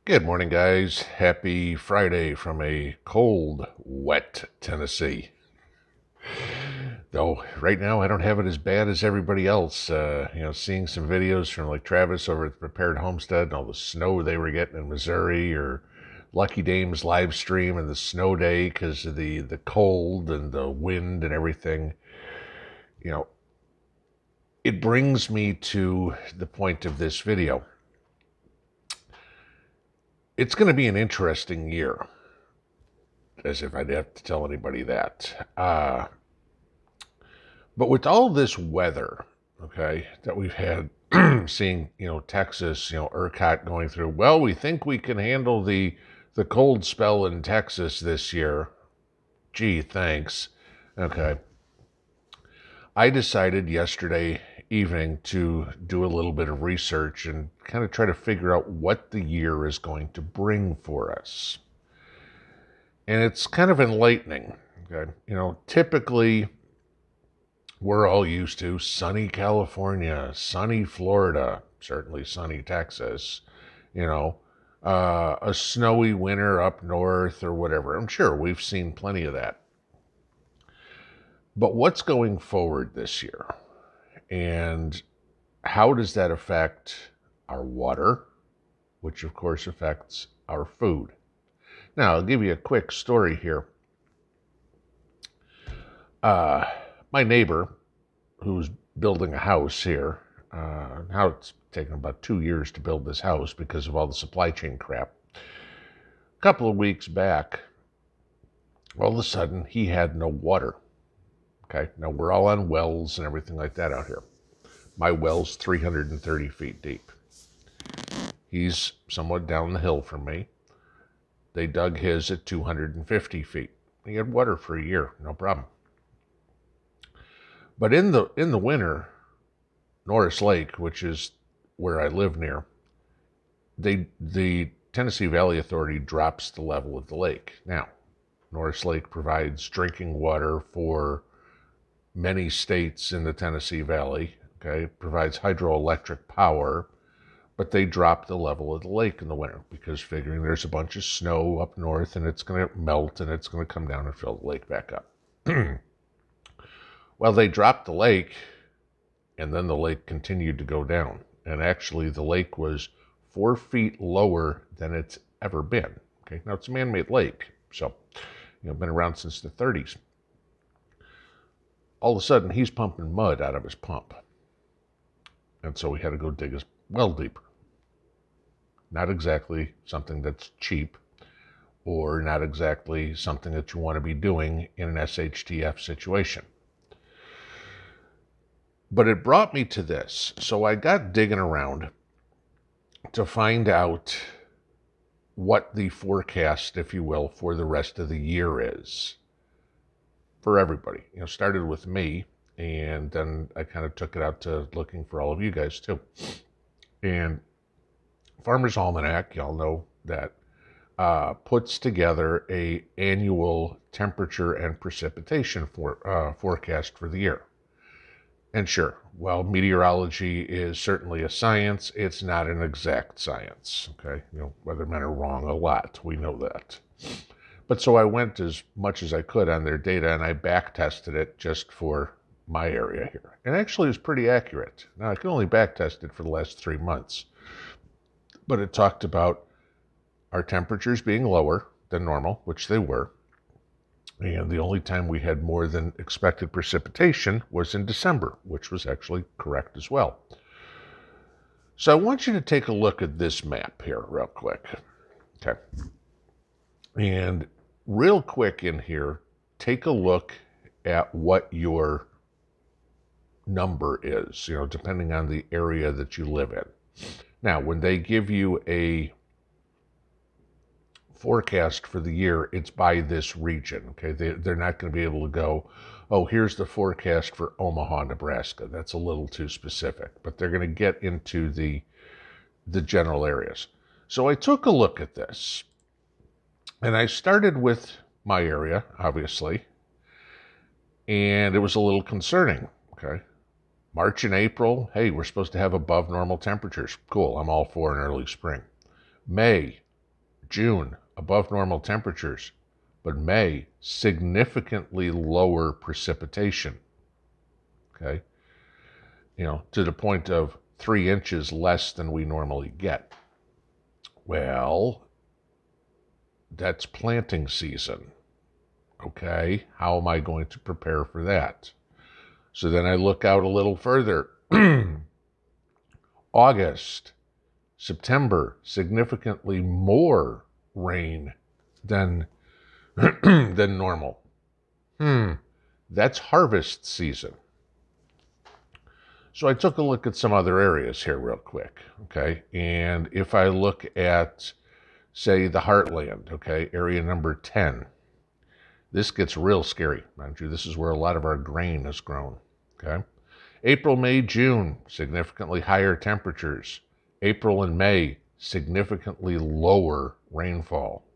Good morning, guys. Happy Friday from a cold, wet Tennessee. Though right now I don't have it as bad as everybody else. Seeing some videos from like Travis over at the Prepared Homestead and all the snow they were getting in Missouri, or Lucky Dame's live stream and the snow day because of the cold and the wind and everything. You know, it brings me to the point of this video. It's going to be an interesting year, as if I'd have to tell anybody that. But with all this weather, okay, that we've had, seeing, Texas, ERCOT going through, well, we think we can handle the cold spell in Texas this year. Gee, thanks. Okay. I decided yesterday evening to do a little bit of research and kind of try to figure out what the year is going to bring for us. And it's kind of enlightening. Okay. Typically we're all used to sunny California, sunny Florida, certainly sunny Texas, a snowy winter up north or whatever. I'm sure we've seen plenty of that. But what's going forward this year? And how does that affect our water, which of course affects our food? Now, I'll give you a quick story here. My neighbor, who's building a house here, now it's taken about 2 years to build this house because of all the supply chain crap. A couple of weeks back, all of a sudden, he had no water. Okay, now we're all on wells and everything like that out here. My well's 330 feet deep. He's somewhat down the hill from me. They dug his at 250 feet. He had water for a year, no problem. But in the winter, Norris Lake, which is where I live near, the Tennessee Valley Authority drops the level of the lake. Now, Norris Lake provides drinking water for many states in the Tennessee Valley, okay, provides hydroelectric power, but they drop the level of the lake in the winter because figuring there's a bunch of snow up north and it's going to melt and it's going to come down and fill the lake back up. Well, they dropped the lake and then the lake continued to go down. And actually the lake was 4 feet lower than it's ever been. Okay, now it's a man-made lake, so, been around since the 30s. All of a sudden, he's pumping mud out of his pump. And so we had to go dig his well deeper. Not exactly something that's cheap, or not exactly something that you want to be doing in an SHTF situation. But it brought me to this. So I got digging around to find out what the forecast, if you will, for the rest of the year is. For everybody. Started with me, and then I kind of took it out to looking for all of you guys too. And Farmer's Almanac, y'all know that, puts together a annual temperature and precipitation forecast for the year. And sure, while meteorology is certainly a science, it's not an exact science. Okay, weathermen are wrong a lot. We know that. But so I went as much as I could on their data and I back tested it just for my area here. And actually it was pretty accurate. Now I can only back test it for the last 3 months. But it talked about our temperatures being lower than normal, which they were. And the only time we had more than expected precipitation was in December, which was actually correct as well. So I want you to take a look at this map here real quick. Okay. And real quick in here, take a look at what your number is, depending on the area that you live in. Now, when they give you a forecast for the year, it's by this region, okay? They're not going to be able to go, oh, here's the forecast for Omaha, Nebraska. That's a little too specific, but they're going to get into the general areas. So I took a look at this. And I started with my area, obviously, and it was a little concerning, okay? March and April, hey, we're supposed to have above normal temperatures. Cool, I'm all for an early spring. May, June, above normal temperatures, but May, significantly lower precipitation. Okay? You know, to the point of 3 inches less than we normally get. Well, that's planting season. Okay, how am I going to prepare for that? So then I look out a little further. August, September, significantly more rain than than normal. That's harvest season. So I took a look at some other areas here real quick, okay? And if I look at, say, the Heartland, okay, area number 10, this gets real scary, mind you. This is where a lot of our grain is grown, okay? April, May, June, significantly higher temperatures. April and May, significantly lower rainfall.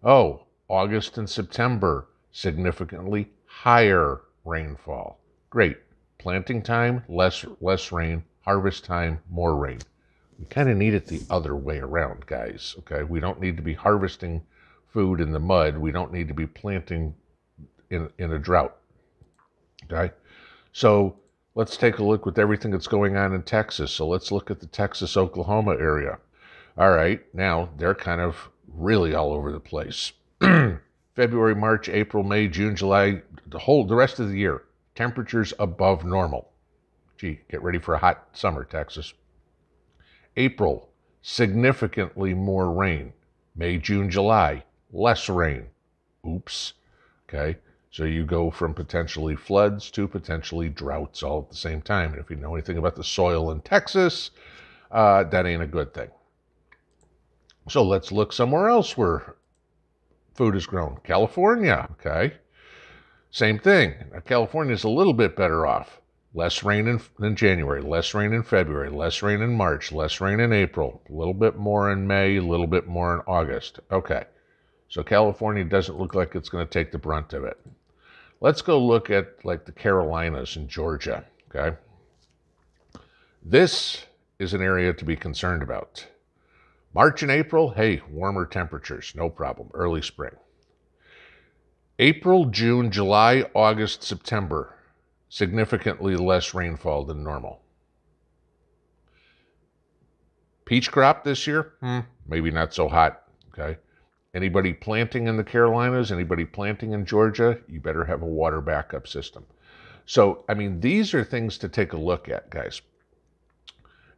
Oh, August and September, significantly higher rainfall. Great. Planting time, less rain. Harvest time, more rain. We kind of need it the other way around, guys, okay? We don't need to be harvesting food in the mud. We don't need to be planting in a drought, okay? So let's take a look with everything that's going on in Texas. So let's look at the Texas-Oklahoma area. All right, now they're kind of really all over the place. February, March, April, May, June, July, the rest of the year, temperatures above normal. Gee, get ready for a hot summer, Texas. April, significantly more rain. May, June, July, less rain. Oops. Okay, so you go from potentially floods to potentially droughts all at the same time. And if you know anything about the soil in Texas, that ain't a good thing. So let's look somewhere else where food is grown. California, okay? Same thing. Now, California is a little bit better off. Less rain in January, less rain in February, less rain in March, less rain in April, a little bit more in May, a little bit more in August. Okay, so California doesn't look like it's going to take the brunt of it. Let's go look at like the Carolinas and Georgia, okay? This is an area to be concerned about. March and April, hey, warmer temperatures, no problem, early spring. April, June, July, August, September, significantly less rainfall than normal. Peach crop this year? Maybe not so hot, okay? Anybody planting in the Carolinas, anybody planting in Georgia, you better have a water backup system. So, I mean, these are things to take a look at, guys.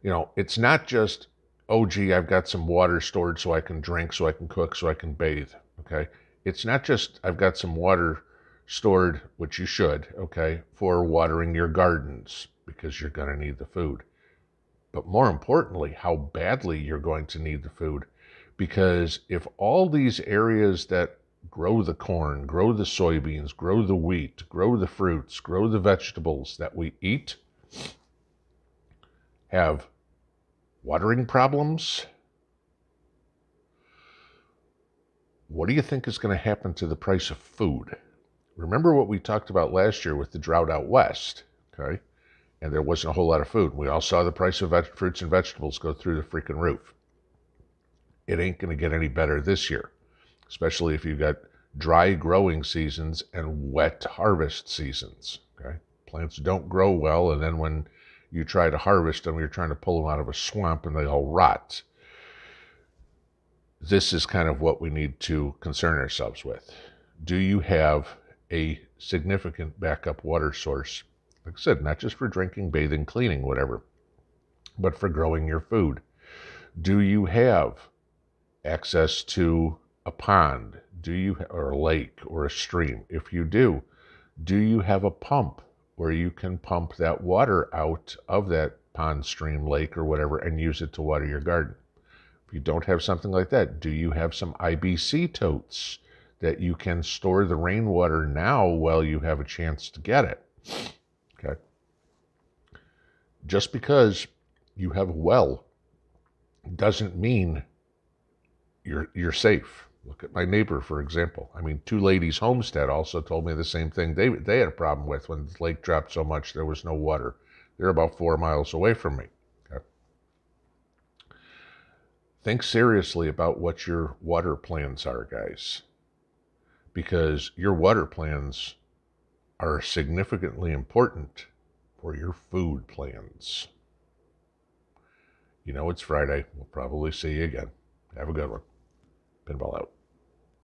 You know, it's not just, oh, gee, I've got some water stored so I can drink, so I can cook, so I can bathe, okay? It's not just I've got some water stored, which you should, okay, for watering your gardens because you're going to need the food. But more importantly, how badly you're going to need the food. Because if all these areas that grow the corn, grow the soybeans, grow the wheat, grow the fruits, grow the vegetables that we eat have watering problems, what do you think is going to happen to the price of food? Remember what we talked about last year with the drought out west, okay? And there wasn't a whole lot of food. We all saw the price of fruits and vegetables go through the freaking roof. It ain't going to get any better this year, especially if you've got dry growing seasons and wet harvest seasons, okay? Plants don't grow well, and then when you try to harvest them, you're trying to pull them out of a swamp and they all rot. This is kind of what we need to concern ourselves with. Do you have a significant backup water source? Like I said, not just for drinking, bathing, cleaning, whatever, but for growing your food. Do you have access to a pond? Or a lake or a stream? If you do you have a pump where you can pump that water out of that pond, stream, lake, or whatever and use it to water your garden? If you don't have something like that, do you have some IBC totes that you can store the rainwater now while you have a chance to get it? Okay. Just because you have a well doesn't mean you're safe. Look at my neighbor, for example. I mean, Two Ladies Homestead also told me the same thing they had a problem with when the lake dropped so much there was no water. They're about 4 miles away from me. Okay. think seriously about what your water plans are, guys, because your water plans are significantly important for your food plans. You know, it's Friday. We'll probably see you again. Have a good one. Pinball out.